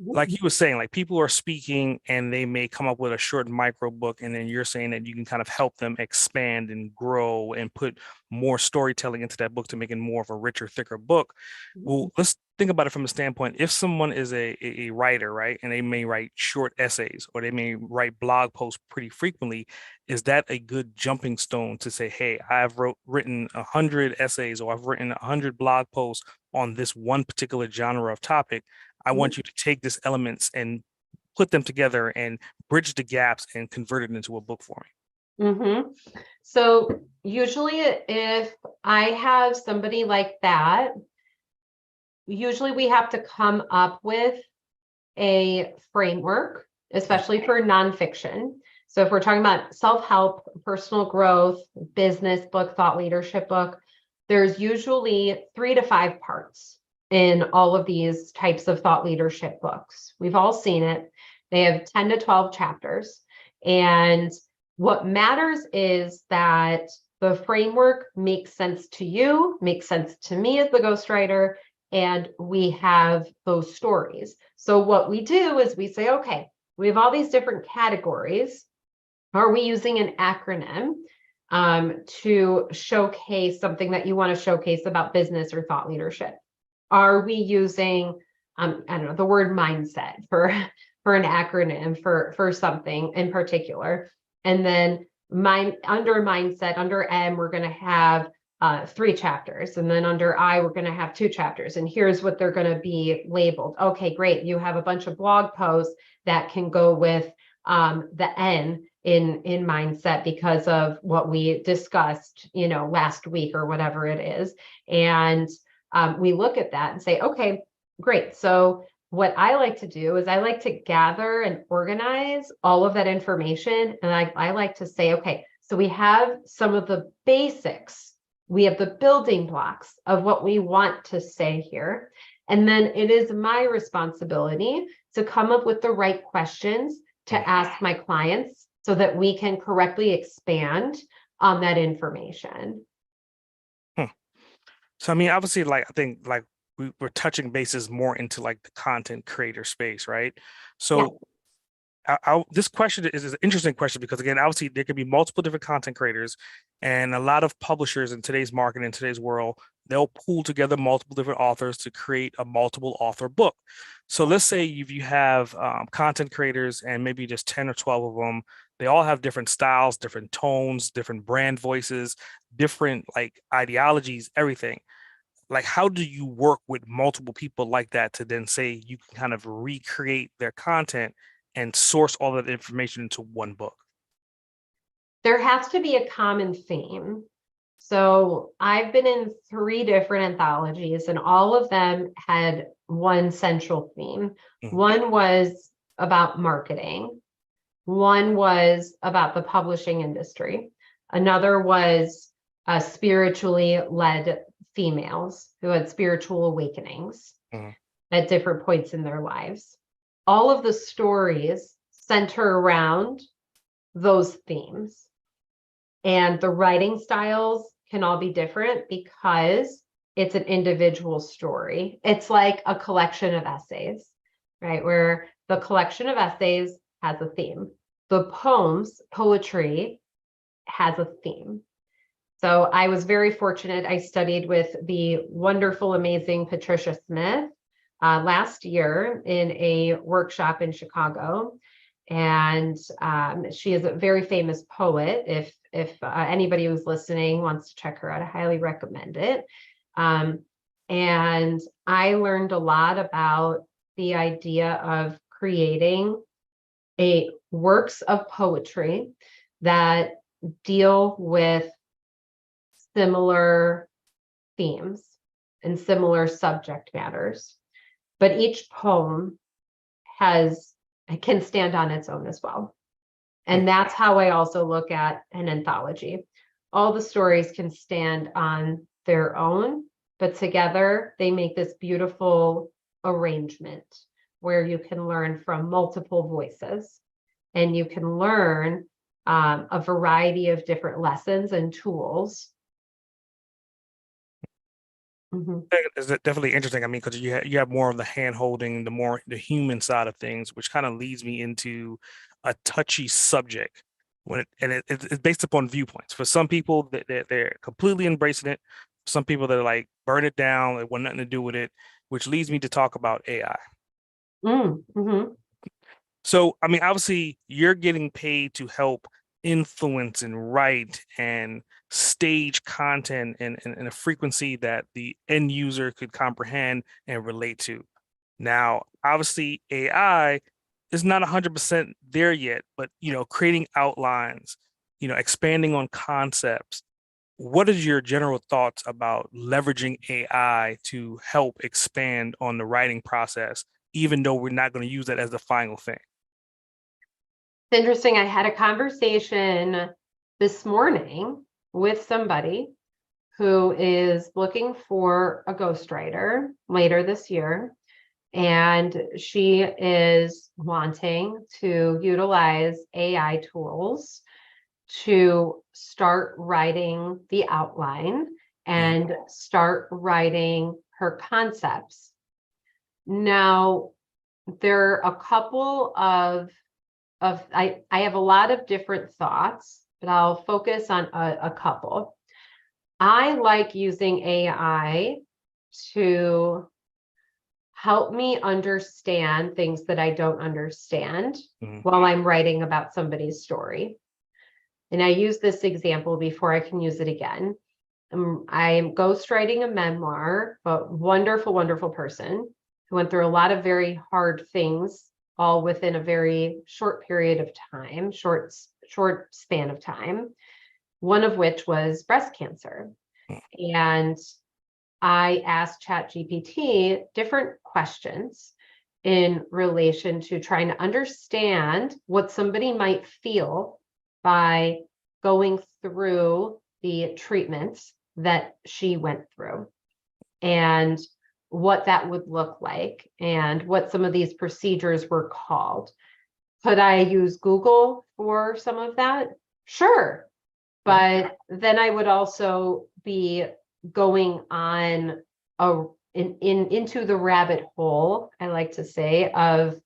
Like you were saying, like people are speaking and they may come up with a short micro book, and then you're saying that you can kind of help them expand and grow and put more storytelling into that book to make it more of a richer, thicker book. Well, let's think about it from a standpoint. If someone is a writer, right, and they may write short essays or they may write blog posts pretty frequently, is that a good jumping stone to say, hey, I've written 100 essays or I've written 100 blog posts on this one particular genre of topic? I want you to take these elements and put them together and bridge the gaps and convert it into a book for me. So usually if I have somebody like that, usually we have to come up with a framework, especially for nonfiction. So if we're talking about self-help, personal growth, business book, thought leadership book, there's usually 3 to 5 parts in all of these types of thought leadership books. We've all seen it. They have 10 to 12 chapters. And what matters is that the framework makes sense to you, makes sense to me as the ghostwriter, and we have those stories. So what we do is we say, okay, we have all these different categories. Are we using an acronym to showcase something that you want to showcase about business or thought leadership? Are we using, I don't know, the word mindset for an acronym for something in particular? And then under mindset, under M, we're going to have 3 chapters. And then under I, we're going to have 2 chapters. And here's what they're going to be labeled. Okay, great. You have a bunch of blog posts that can go with the N in mindset because of what we discussed, last week or whatever it is. And we look at that and say, okay, great. So what I like to do is I like to gather and organize all of that information. And I like to say, okay, so we have some of the basics. We have the building blocks of what we want to say here. And then it is my responsibility to come up with the right questions to ask my clients so that we can correctly expand on that information. So, I mean, obviously, like, I think like we're touching bases more into like the content creator space, right? So this question is an interesting question because, again, obviously there could be multiple different content creators, and a lot of publishers in today's market, in today's world, they'll pool together multiple different authors to create a multiple author book. So let's say if you have content creators and maybe just 10 or 12 of them, they all have different styles, different tones, different brand voices, different like ideologies, everything. Like, how do you work with multiple people like that to then say you can kind of recreate their content and source all that information into one book? There has to be a common theme. So I've been in 3 different anthologies, and all of them had one central theme. One was about marketing. One was about the publishing industry. Another was spiritually led females who had spiritual awakenings at different points in their lives. All of the stories center around those themes. And the writing styles can all be different because it's an individual story. It's like a collection of essays, right? Where the collection of essays has a theme. The poetry has a theme. So I was very fortunate. I studied with the wonderful, amazing Patricia Smith last year in a workshop in Chicago. And she is a very famous poet. If anybody who's listening wants to check her out, I highly recommend it. And I learned a lot about the idea of creating works of poetry that deal with similar themes and similar subject matters, but each poem can stand on its own as well. And that's how I also look at an anthology. All the stories can stand on their own, but together they make this beautiful arrangement where you can learn from multiple voices, and you can learn a variety of different lessons and tools Mhm. It's definitely interesting. I mean, because you have more of the hand holding, the human side of things, which kind of leads me into a touchy subject it's based upon viewpoints. For some people, they're completely embracing it. Some people that are like burn it down, they want nothing to do with it, which leads me to talk about AI. Mhm. So, I mean, obviously, you're getting paid to help influence and write and stage content in a frequency that the end user could comprehend and relate to. Now, obviously, AI is not 100% there yet, but creating outlines, expanding on concepts. What is your general thoughts about leveraging AI to help expand on the writing process, even though we're not going to use that as the final thing? It's interesting. I had a conversation this morning with somebody who is looking for a ghostwriter later this year. And she is wanting to utilize AI tools to start writing the outline Mhm. and start writing her concepts. Now, there are a couple of I have a lot of different thoughts, but I'll focus on a couple. I like using AI to help me understand things that I don't understand Mhm. while I'm writing about somebody's story. And I use this example before I can use it again. I am ghostwriting a memoir, but wonderful, wonderful person who went through a lot of very hard things, all within a very short period of time, short span of time. One of which was breast cancer. And I asked ChatGPT different questions in relation to trying to understand what somebody might feel by going through the treatments that she went through and what that would look like and what some of these procedures were called. Could I use Google for some of that? Sure. But then I would also be going on into the rabbit hole, I like to say, of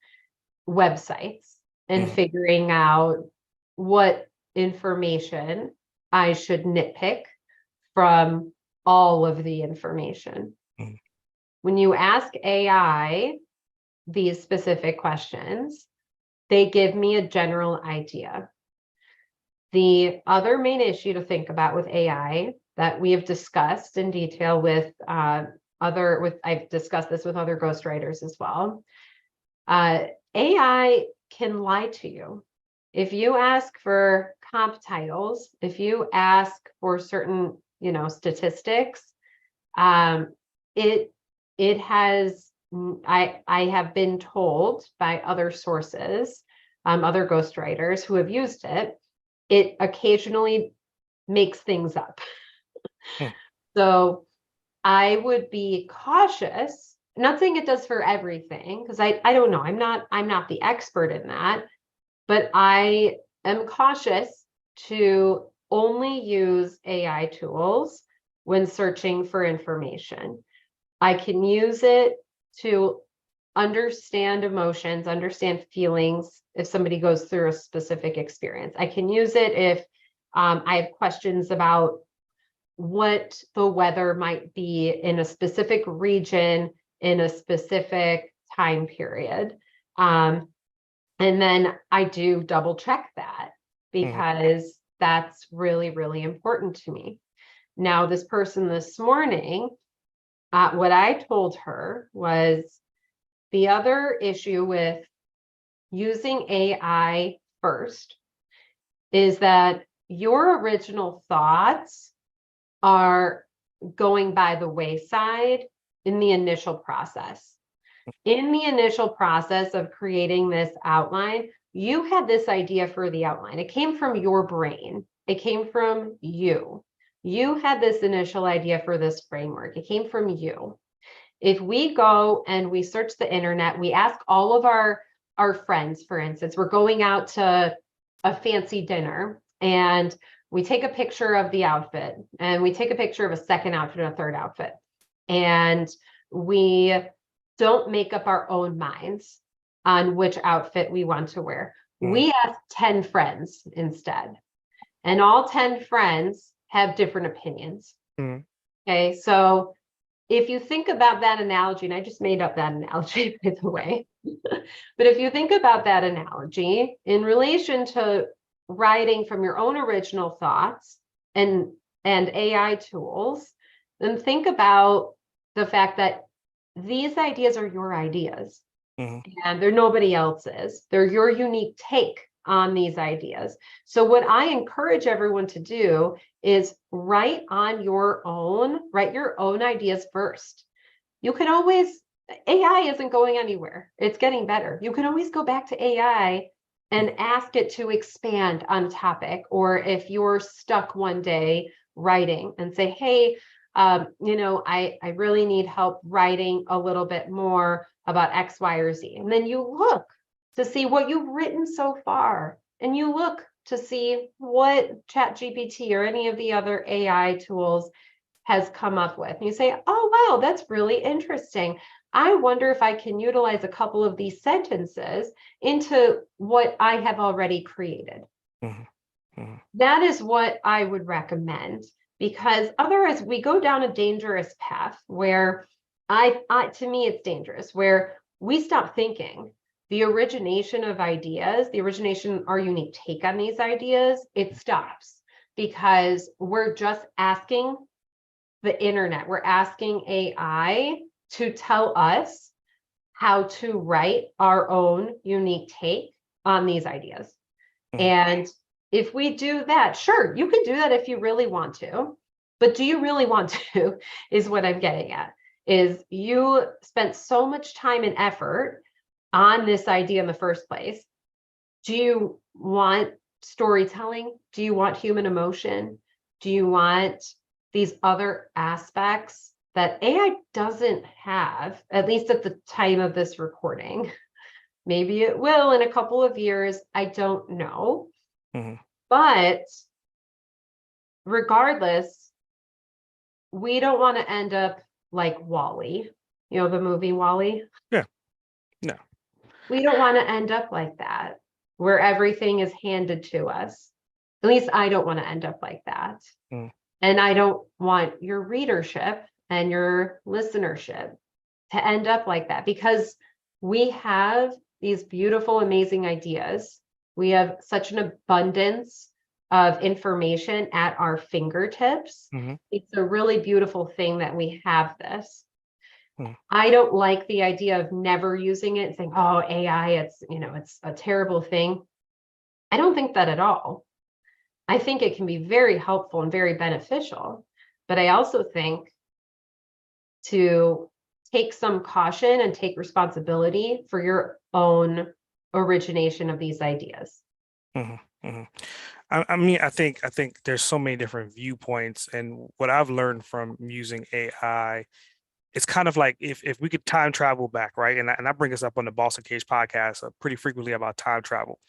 websites and Mhm. figuring out what information I should nitpick from all of the information. Mhm. When you ask AI these specific questions, they give me a general idea. The other main issue to think about with AI that we have discussed in detail with I've discussed this with other ghostwriters as well. AI can lie to you. If you ask for comp titles, if you ask for certain, statistics, um, it it has I have been told by other sources, other ghostwriters who have used it occasionally makes things up. Mhm. So I would be cautious, not saying it does for everything, because I don't know. I'm not the expert in that, but I am cautious to only use AI tools when searching for information. I can use it to understand emotions, understand feelings if somebody goes through a specific experience. I can use it if I have questions about what the weather might be in a specific region in a specific time period. And then I do double check that Mhm. because that's really, really important to me. Now, this person this morning, what I told her was the other issue with using AI first is that your original thoughts are going by the wayside in the initial process. In the initial process of creating this outline, you had this idea for the outline. It came from your brain. It came from you. You had this initial idea for this framework. It came from you. If we go and we search the internet, we ask all of our friends, for instance, we're going out to a fancy dinner and we take a picture of the outfit and we take a picture of a second outfit and a third outfit. and we don't make up our own minds on which outfit we want to wear. We ask 10 friends instead, and all 10 friends have different opinions. Okay, so if you think about that analogy, and I just made up that analogy, by the way, but if you think about that analogy in relation to writing from your own original thoughts and AI tools, then think about the fact that these ideas are your ideas and they're nobody else's. They're your unique take on these ideas. So what I encourage everyone to do is write your own ideas first. You can always, AI isn't going anywhere. It's getting better. You can always go back to AI and ask it to expand on a topic. Or if you're stuck one day writing and say, hey, I really need help writing a little bit more about X, Y, or Z. And then you look to see what you've written so far. And you look to see what ChatGPT or any of the other AI tools has come up with. And you say, oh, wow, that's really interesting. I wonder if I can utilize a couple of these sentences into what I have already created. That is what I would recommend, because otherwise we go down a dangerous path where to me, it's dangerous, where we stop thinking. The origination of ideas, our unique take on these ideas, it stops because we're just asking the internet, we're asking AI to tell us how to write our own unique take on these ideas. And if we do that, sure, you can do that if you really want to, but do you really want to is what I'm getting at. Is you spent so much time and effort on this idea in the first place. Do you want storytelling? Do you want human emotion? Do you want these other aspects that AI doesn't have, at least at the time of this recording? Maybe it will in a couple of years. I don't know. But regardless, we don't want to end up like Wall-E, the movie Wall-E. Yeah. No. We don't want to end up like that, where everything is handed to us. At least I don't want to end up like that. And I don't want your readership and your listenership to end up like that, because we have these beautiful, amazing ideas. We have such an abundance of information at our fingertips. It's a really beautiful thing that we have this. I don't like the idea of never using it and saying, oh, AI, it's a terrible thing. I don't think that at all. I think it can be very helpful and very beneficial, but I also think to take some caution and take responsibility for your own origination of these ideas. I mean, I think there's so many different viewpoints, and what I've learned from using AI, it's kind of like if we could time travel back, right? And I bring this up on the Boss Uncaged podcast pretty frequently about time travel.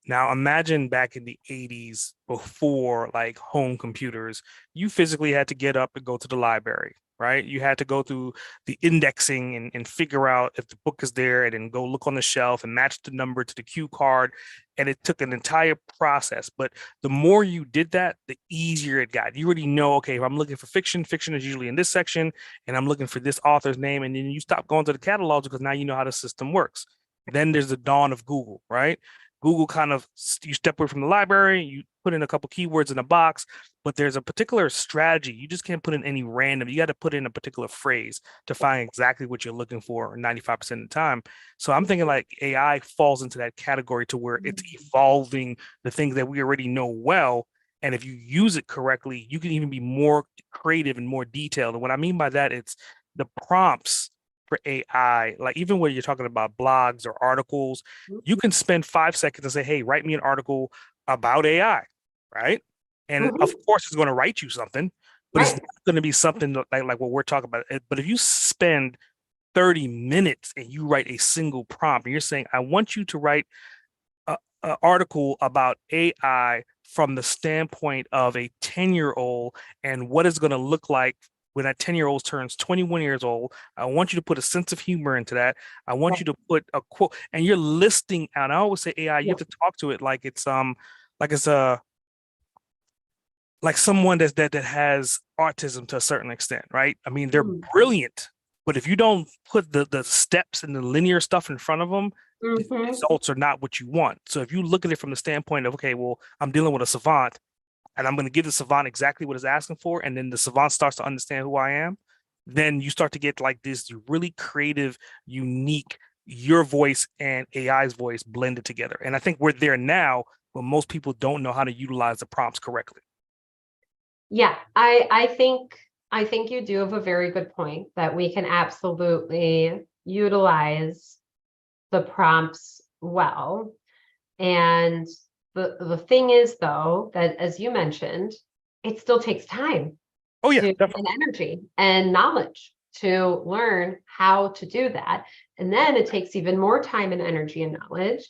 Now, imagine back in the 80s, before like home computers, you physically had to get up and go to the library, right? You had to go through the indexing and figure out if the book is there, and then go look on the shelf and match the number to the cue card. And it took an entire process. But the more you did that, the easier it got. You already know, okay, if I'm looking for fiction, fiction is usually in this section, and I'm looking for this author's name. And then you stop going to the catalogs because now you know how the system works. Then there's the dawn of Google, right? Google kind of, you step away from the library, you put in a couple keywords in a box, but there's a particular strategy. You just can't put in any random. You got to put in a particular phrase to find exactly what you're looking for 95% of the time. So I'm thinking like AI falls into that category to where it's evolving the things that we already know well. And if you use it correctly, you can even be more creative and more detailed. And what I mean by that, it's the prompts for AI, like even when you're talking about blogs or articles, you can spend 5 seconds and say, hey, write me an article about AI, right? And of course, it's going to write you something, but it's not going to be something like what we're talking about. But if you spend 30 minutes and you write a single prompt, and you're saying, I want you to write an article about AI from the standpoint of a 10-year-old and what it's going to look like when that 10-year-old turns 21 years old. I want you to put a sense of humor into that. I want Right. you to put a quote, and you're listing out. I always say AI, you Yeah. have to talk to it like it's a like someone that has autism to a certain extent, right? I mean, they're Mhm. brilliant, but if you don't put the steps and the linear stuff in front of them, the Mhm. results are not what you want. So if you look at it from the standpoint of, okay, well, I'm dealing with a savant, and I'm going to give the savant exactly what it's asking for, and then the savant starts to understand who I am, then you start to get like this really creative, unique, your voice and AI's voice blended together. And I think we're there now, but most people don't know how to utilize the prompts correctly. Yeah, I think you do have a very good point that we can absolutely utilize the prompts well. And the thing is though, that as you mentioned, it still takes time Oh yeah, to and definitely. energy and knowledge to learn how to do that. And then it takes even more time and energy and knowledge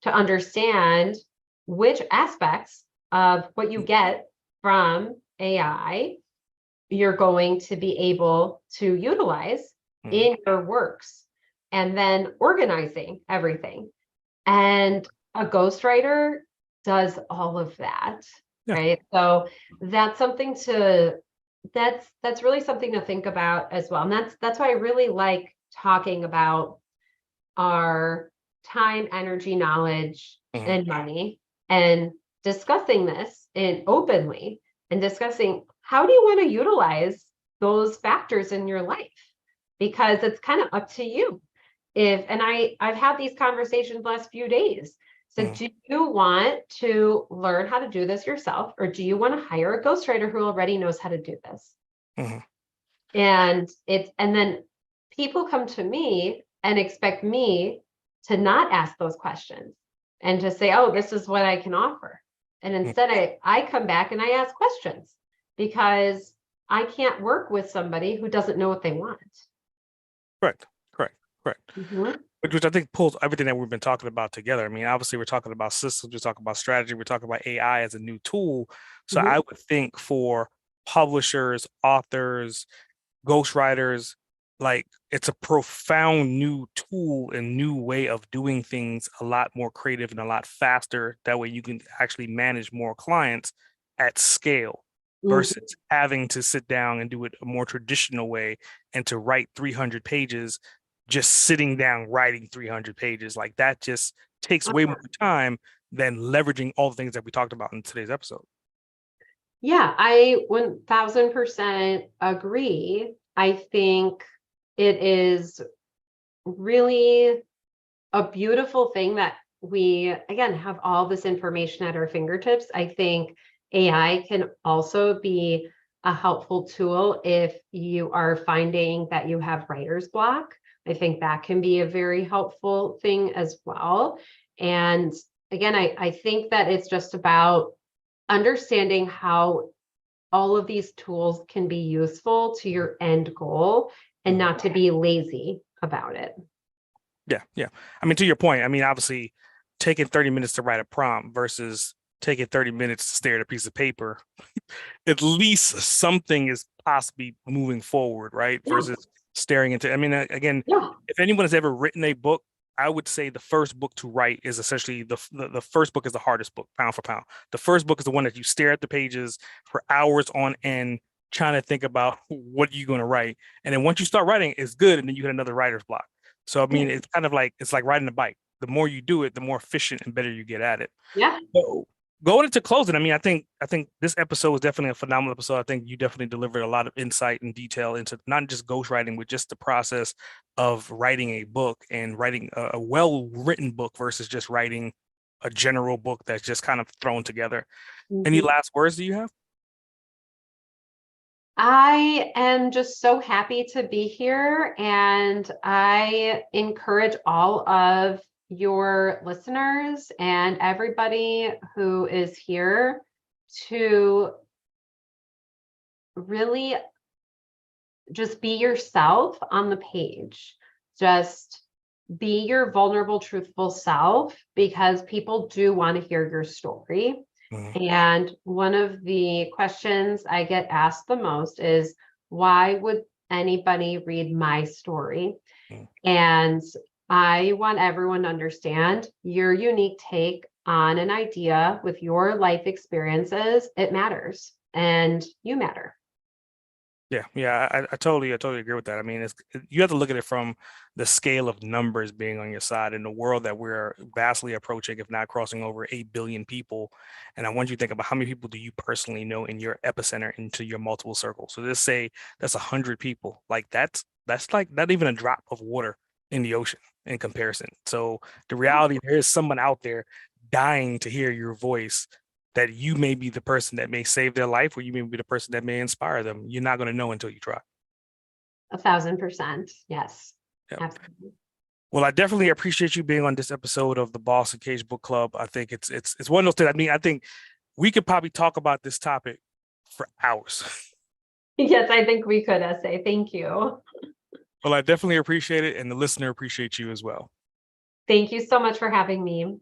to understand which aspects of what you get from AI you're going to be able to utilize Mhm. in your works, and then organizing everything. And a ghostwriter does all of that, Yeah. right? So that's something to that's really something to think about as well. And that's why I really like talking about our time, energy, knowledge, Mhm. and money, and discussing this and openly, and discussing how do you want to utilize those factors in your life, because it's kind of up to you. If and I've had these conversations last few days. So Mhm. do you want to learn how to do this yourself, or do you want to hire a ghostwriter who already knows how to do this? Mhm. And then people come to me and expect me to not ask those questions and to say, oh, this is what I can offer. And Mhm. instead I come back and I ask questions, because I can't work with somebody who doesn't know what they want. Correct. Correct. Correct. Mhm. Which I think pulls everything that we've been talking about together. I mean, obviously, we're talking about systems, we're talking about strategy, we're talking about AI as a new tool. So I Mhm. would think for publishers, authors, ghostwriters, like it's a profound new tool and new way of doing things, a lot more creative and a lot faster. That way you can actually manage more clients at scale Mhm. versus having to sit down and do it a more traditional way and to write 300 pages, just sitting down writing 300 pages. Like that just takes way more time than leveraging all the things that we talked about in today's episode. Yeah, I 1000% agree. I think it is really a beautiful thing that we, again, have all this information at our fingertips. I think AI can also be a helpful tool if you are finding that you have writer's block. I think that can be a very helpful thing as well. And again, I think that it's just about understanding how all of these tools can be useful to your end goal, and Mhm. not to be lazy about it. Yeah, yeah. I mean, to your point, I mean, obviously, taking 30 minutes to write a prompt versus taking 30 minutes to stare at a piece of paper, at least something is possibly moving forward, right? Yeah, Versus staring into, I mean, again, yeah. if anyone has ever written a book, I would say the first book to write is essentially the first book is the hardest book, pound for pound. The first book is the one that you stare at the pages for hours on end, trying to think about what you're going to write. And then once you start writing, it's good, and then you hit another writer's block. So I mean, it's kind of like it's like riding a bike. The more you do it, the more efficient and better you get at it. Yeah. So going into closing, I mean, I think this episode was definitely a phenomenal episode. I think you definitely delivered a lot of insight and detail into not just ghostwriting, but just the process of writing a book and writing a well-written book versus just writing a general book that's just kind of thrown together. Any Mhm. last words do you have? I am just so happy to be here, and I encourage all of your listeners and everybody who is here to really just be yourself on the page. Just be your vulnerable, truthful self, because people do want to hear your story. Mhm. And one of the questions I get asked the most is, Why would anybody read my story? Mm. And I want everyone to understand your unique take on an idea with your life experiences. It matters, and you matter. Yeah, I totally agree with that. I mean, you have to look at it from the scale of numbers being on your side in the world that we're vastly approaching, if not crossing over 8 billion people. And I want you to think about how many people do you personally know in your epicenter into your multiple circles. So let's say that's 100 people. Like that's like not even a drop of water in the ocean in comparison. So the reality, there is someone out there dying to hear your voice, that you may be the person that may save their life, or you may be the person that may inspire them. You're not going to know until you try. 1,000%. Yes, Yeah. absolutely. Well, I definitely appreciate you being on this episode of the Boss Uncaged Book Club. I think it's one of those things. I mean, I think we could probably talk about this topic for hours. Yes, I think we could, essay. Thank you. Well, I definitely appreciate it, and the listener appreciates you as well. Thank you so much for having me.